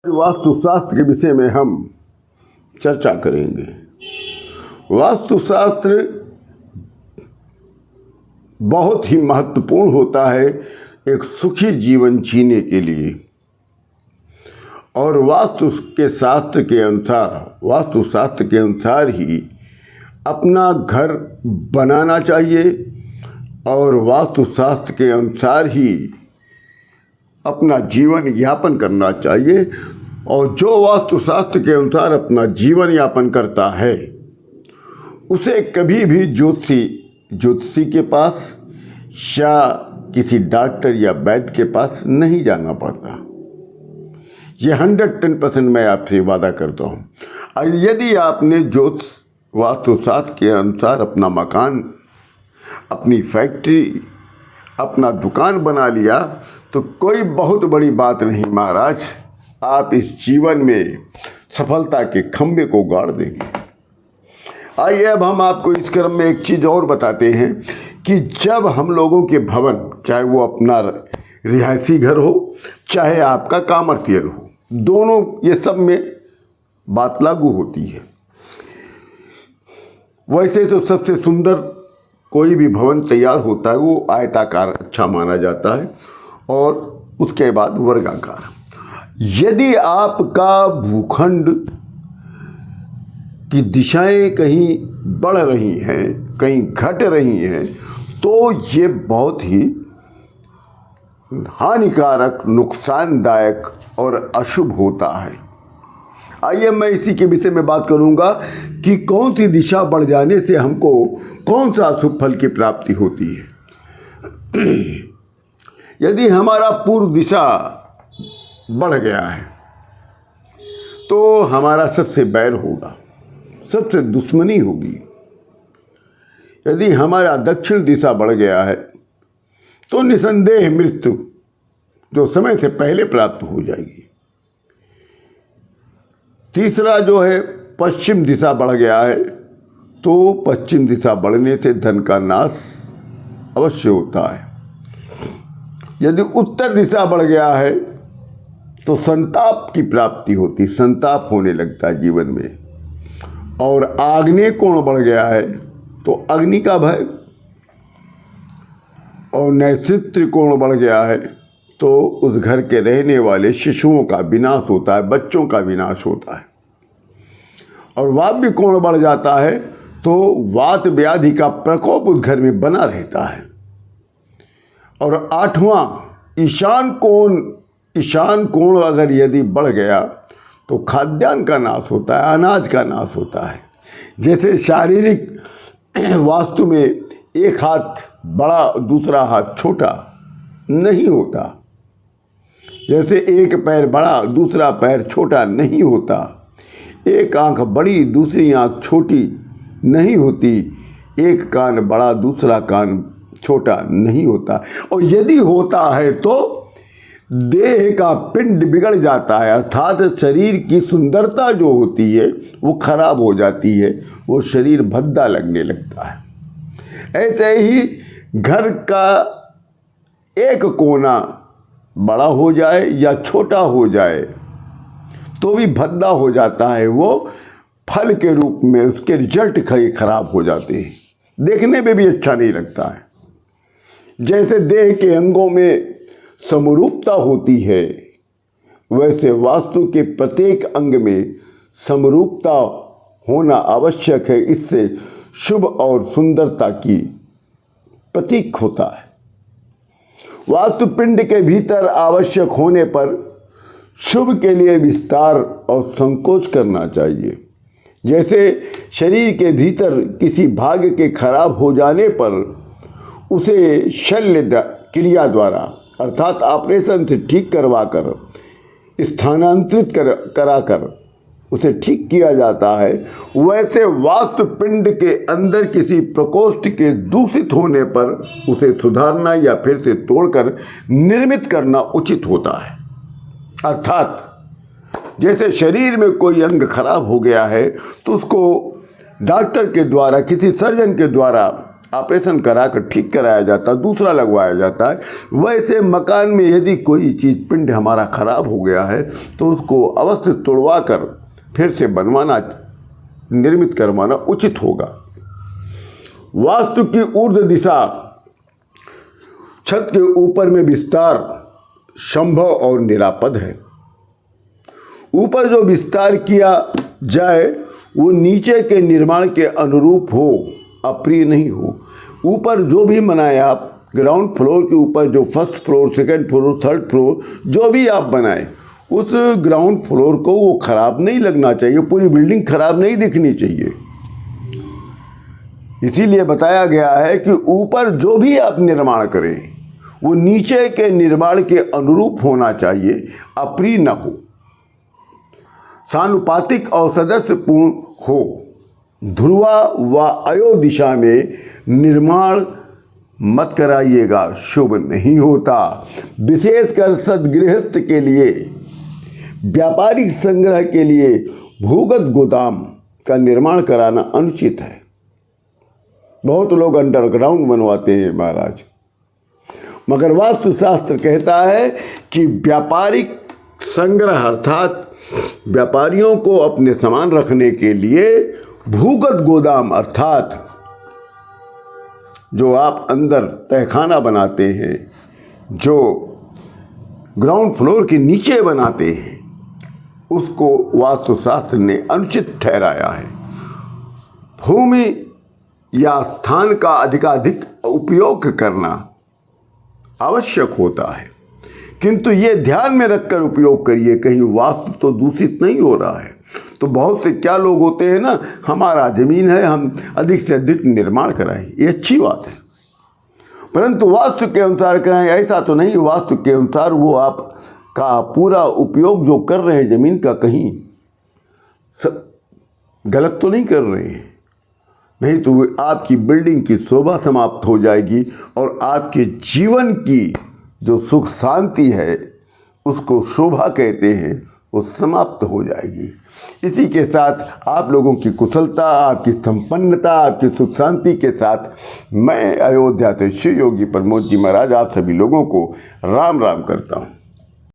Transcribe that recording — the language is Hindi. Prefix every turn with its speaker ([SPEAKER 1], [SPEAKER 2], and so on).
[SPEAKER 1] वास्तुशास्त्र के विषय में हम चर्चा करेंगे। वास्तुशास्त्र बहुत ही महत्वपूर्ण होता है एक सुखी जीवन जीने के लिए, और वास्तुशास्त्र के अनुसार ही अपना घर बनाना चाहिए और वास्तुशास्त्र के अनुसार ही अपना जीवन यापन करना चाहिए। और जो वास्तुशास्त्र के अनुसार अपना जीवन यापन करता है उसे कभी भी ज्योतिषी के पास या किसी डॉक्टर या वैद्य के पास नहीं जाना पड़ता। ये 110% मैं आपसे वादा करता हूँ। और यदि आपने वास्तुशास्त्र के अनुसार अपना मकान, अपनी फैक्ट्री, अपना दुकान बना लिया तो कोई बहुत बड़ी बात नहीं महाराज, आप इस जीवन में सफलता के खंभे को गाड़ देंगे। आइए अब हम आपको इस क्रम में एक चीज़ और बताते हैं कि जब हम लोगों के भवन, चाहे वो अपना रिहायशी घर हो चाहे आपका कॉमर्शियल हो, दोनों ये सब में बात लागू होती है। वैसे तो सबसे सुंदर कोई भी भवन तैयार होता है वो आयताकार अच्छा माना जाता है और उसके बाद वर्गाकार। यदि आपका भूखंड की दिशाएं कहीं बढ़ रही हैं, कहीं घट रही हैं, तो ये बहुत ही हानिकारक, नुकसानदायक और अशुभ होता है। आइए मैं इसी के विषय में बात करूंगा कि कौन सी दिशा बढ़ जाने से हमको कौन सा शुभ फल की प्राप्ति होती है। यदि हमारा पूर्व दिशा बढ़ गया है तो हमारा सबसे बैर होगा, सबसे दुश्मनी होगी। यदि हमारा दक्षिण दिशा बढ़ गया है तो निसंदेह मृत्यु जो समय से पहले प्राप्त हो जाएगी। तीसरा जो है पश्चिम दिशा बढ़ गया है तो पश्चिम दिशा बढ़ने से धन का नाश अवश्य होता है। यदि उत्तर दिशा बढ़ गया है तो संताप की प्राप्ति होती, संताप होने लगता है जीवन में। और आग्नेय कोण बढ़ गया है तो अग्नि का भय, और नैऋत्य कोण बढ़ गया है तो उस घर के रहने वाले शिशुओं का विनाश होता है, बच्चों का विनाश होता है। और वायव्य कोण बढ़ जाता है तो वात व्याधि का प्रकोप उस घर में बना रहता है। और आठवां ईशान कोण अगर यदि बढ़ गया तो खाद्यान्न का नाश होता है, अनाज का नाश होता है। जैसे शारीरिक वास्तु में एक हाथ बड़ा दूसरा हाथ छोटा नहीं होता, जैसे एक पैर बड़ा दूसरा पैर छोटा नहीं होता, एक आंख बड़ी दूसरी आंख छोटी नहीं होती, एक कान बड़ा दूसरा कान छोटा नहीं होता। और यदि होता है तो देह का पिंड बिगड़ जाता है, अर्थात शरीर की सुंदरता जो होती है वो खराब हो जाती है, वो शरीर भद्दा लगने लगता है। ऐसे ही घर का एक कोना बड़ा हो जाए या छोटा हो जाए तो भी भद्दा हो जाता है, वो फल के रूप में उसके रिजल्ट खराब हो जाते हैं, देखने में भी अच्छा नहीं लगता है। जैसे देह के अंगों में समरूपता होती है वैसे वास्तु के प्रत्येक अंग में समरूपता होना आवश्यक है। इससे शुभ और सुंदरता की प्रतीक होता है। वास्तु पिंड के भीतर आवश्यक होने पर शुभ के लिए विस्तार और संकोच करना चाहिए। जैसे शरीर के भीतर किसी भाग के खराब हो जाने पर उसे शल्य क्रिया द्वारा अर्थात ऑपरेशन से ठीक करवाकर स्थानांतरित कराकर उसे ठीक किया जाता है, वैसे वास्तु पिंड के अंदर किसी प्रकोष्ठ के दूषित होने पर उसे सुधारना या फिर से तोड़कर निर्मित करना उचित होता है। अर्थात जैसे शरीर में कोई अंग खराब हो गया है तो उसको डॉक्टर के द्वारा, किसी सर्जन के द्वारा ऑपरेशन करा कर ठीक कराया जाता है, दूसरा लगवाया जाता है, वैसे मकान में यदि कोई चीज़ पिंड हमारा खराब हो गया है तो उसको अवश्य तोड़वा कर फिर से बनवाना, निर्मित करवाना उचित होगा। वास्तु की ऊर्ध्व दिशा, छत के ऊपर में विस्तार संभव और निरापद है। ऊपर जो विस्तार किया जाए वो नीचे के निर्माण के अनुरूप हो, अप्रिय नहीं हो। ऊपर जो भी बनाए आप, ग्राउंड फ्लोर के ऊपर जो first floor, second floor, third floor जो भी आप बनाए, उस ग्राउंड फ्लोर को वो खराब नहीं लगना चाहिए, पूरी बिल्डिंग खराब नहीं दिखनी चाहिए। इसीलिए बताया गया है कि ऊपर जो भी आप निर्माण करें वो नीचे के निर्माण के अनुरूप होना चाहिए, अप्रिय न हो, सानुपातिक और सदस्यपूर्ण हो। ध्रुवा व अयो दिशा में निर्माण मत कराइएगा, शुभ नहीं होता। विशेषकर सदगृहस्थ के लिए, व्यापारिक संग्रह के लिए भूगत गोदाम का निर्माण कराना अनुचित है। बहुत लोग अंडरग्राउंड बनवाते हैं महाराज, मगर वास्तुशास्त्र कहता है कि व्यापारिक संग्रह अर्थात व्यापारियों को अपने सामान रखने के लिए भूगत गोदाम अर्थात जो आप अंदर तहखाना बनाते हैं, जो ग्राउंड फ्लोर के नीचे बनाते हैं, उसको वास्तुशास्त्र ने अनुचित ठहराया है। भूमि या स्थान का अधिकाधिक उपयोग करना आवश्यक होता है, किंतु ये ध्यान में रखकर उपयोग करिए कहीं वास्तु तो दूषित नहीं हो रहा है। तो बहुत से क्या लोग होते हैं ना, हमारा ज़मीन है, हम अधिक से अधिक निर्माण कराएं, ये अच्छी बात है, परंतु वास्तु के अनुसार कराएं, ऐसा तो नहीं। वास्तु के अनुसार वो आपका पूरा उपयोग जो कर रहे हैं ज़मीन का, कहीं गलत तो नहीं कर रहे हैं, नहीं तो आपकी बिल्डिंग की शोभा समाप्त हो जाएगी और आपके जीवन की जो सुख शांति है, उसको शोभा कहते हैं, वो समाप्त हो जाएगी। इसी के साथ आप लोगों की कुशलता, आपकी संपन्नता, आपकी सुख शांति के साथ मैं अयोध्या से श्री योगी प्रमोद जी महाराज आप सभी लोगों को राम राम करता हूँ।